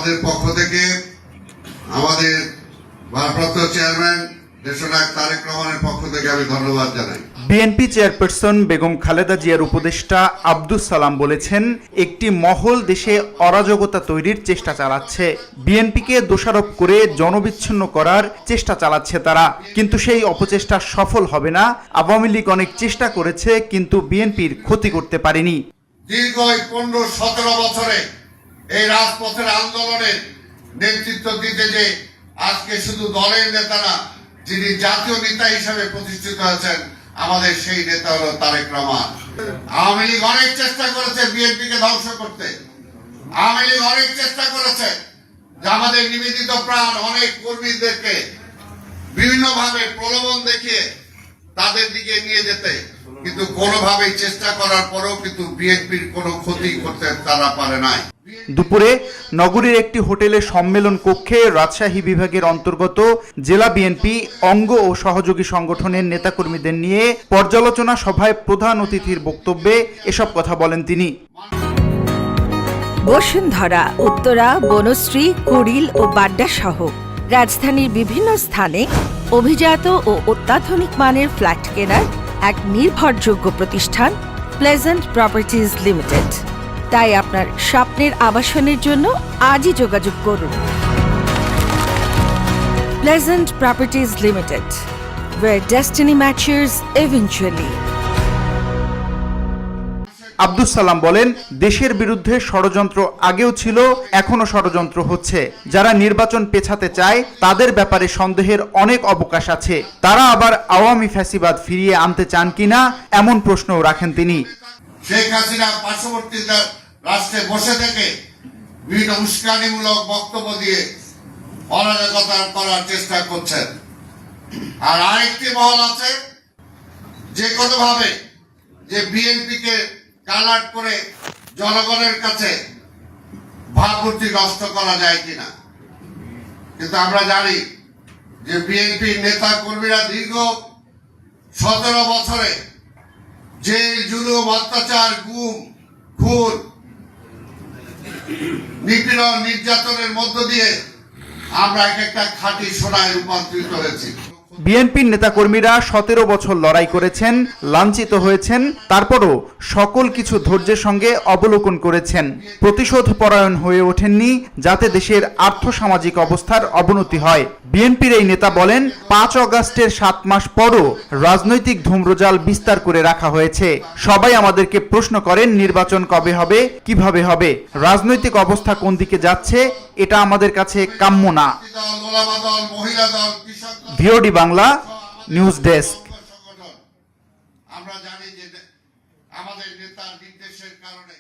আমাদের পক্ষ থেকে আমাদের ভারপ্রাপ্ত চেয়ারম্যান দেশনায়ক তারেক রহমানের পক্ষ থেকে আমি ধন্যবাদ জানাই। বিএনপি চেয়ারপারসন বেগম খালেদা জিয়ার উপদেষ্টা আব্দুস সালাম বলেছেন, একটি মহল দেশে অরাজকতা তৈরির চেষ্টা চালাচ্ছে। বিএনপিকে দোষারোপ করে জনবিচ্ছিন্ন করার চেষ্টা চালাচ্ছে তারা, কিন্তু সেই অপচেষ্টা সফল হবে না। আওয়ামী লীগ অনেক চেষ্টা করেছে, কিন্তু বিএনপির ক্ষতি করতে পারেনি। দীর্ঘ 15-17 বছরে এই রাজপথের আন্দোলনের নেতৃত্ব দিতে যে আজকে শুধু দলের নেতারা, যিনি জাতীয় নেতা হিসেবে প্রতিষ্ঠিত হয়েছেন, আমাদের সেই নেতা হলো তারেক রহমান। আওয়ামী লীগ অনেক চেষ্টা করেছে বিএনপিকে ধ্বংস করতে। আওয়ামী লীগ অনেক চেষ্টা করেছে যে আমাদের নিবেদিত প্রাণ অনেক কর্মীদেরকে বিভিন্নভাবে প্রলোভন দেখিয়ে তাদের দিকে নিয়ে যেতে, কিন্তু কোনোভাবেই চেষ্টা করার পরেও কিন্তু বিএনপির কোনো ক্ষতি করতে তারা পারে নাই। দুপুরে নগরীর একটি হোটেলের সম্মেলন কক্ষে রাজশাহী বিভাগের অন্তর্গত জেলা বিএনপি অঙ্গ ও সহযোগী সংগঠনের নেতাকর্মীদের নিয়ে পর্যালোচনা সভায় প্রধান অতিথির বক্তব্যে এসব কথা বলেন তিনি। বসুন্ধরা, উত্তরা, বনশ্রী, কুড়িল ও বাড্ডা সহ রাজধানীর বিভিন্ন স্থানে অভিজাত ও অত্যাধুনিক মানের ফ্ল্যাট কেনার এক নির্ভরযোগ্য প্রতিষ্ঠান প্লেজেন্ট প্রপার্টিজ লিমিটেড। তাই আপনার স্বপ্নের আবাসনের জন্য আজই যোগাযোগ করুন। Pleasant properties limited, where destiny matches eventually. Abdus Salam বলেন, দেশের বিরুদ্ধে ষড়যন্ত্র আগেও ছিল, এখনো ষড়যন্ত্র হচ্ছে। যারা নির্বাচন পেছাতে চায় তাদের ব্যাপারে সন্দেহের অনেক অবকাশ আছে। তারা আবার আওয়ামী ফ্যাসিবাদ ফিরিয়ে আনতে চান কিনা এমন প্রশ্নও রাখেন তিনি। শেখ হাসিনা পার্শ্ববর্তী রাষ্ট্রে বসে থেকে বিভিন্ন উস্কানিমূলক বক্তব্য দিয়ে অরাজকতা করার চেষ্টা করছেন। আর আরেকটি মহল আছে যে কোনোভাবে যে বিএনপিকে কালার করে জনগণের কাছে ভাবমূর্তি নষ্ট করা যায় কিনা। কিন্তু আমরা জানি যে বিএনপির নেতা কর্মীরা দীর্ঘ 17 বছরে যে জুলুম, অত্যাচার, গুম, খুন, নিপীড়ন, নির্যাতনের মধ্য দিয়ে আমরা একটা খাঁটি সোনায় রূপান্তরিত হয়েছি। বিএনপির নেতাকর্মীরা 17 বছর লড়াই করেছেন, লাঞ্ছিত হয়েছেন, তারপরও সকল কিছু ধৈর্যের সঙ্গে অবলোকন করেছেন। প্রতিশোধ পরায়ণ হয়ে ওঠেননি যাতে দেশের আর্থসামাজিক অবস্থার অবনতি হয়। বিএনপির এই নেতা বলেন, 5 অগাস্টের 7 মাস পরও রাজনৈতিক ধূম্রজাল বিস্তার করে রাখা হয়েছে। সবাই আমাদেরকে প্রশ্ন করেন, নির্বাচন কবে হবে, কিভাবে হবে, রাজনৈতিক অবস্থা কোন দিকে যাচ্ছে, এটা আমাদের কাছে কাম্য না। VOD Bangla news desk. আমরা জানি যে আমাদের নেতার নির্দেশের কারণে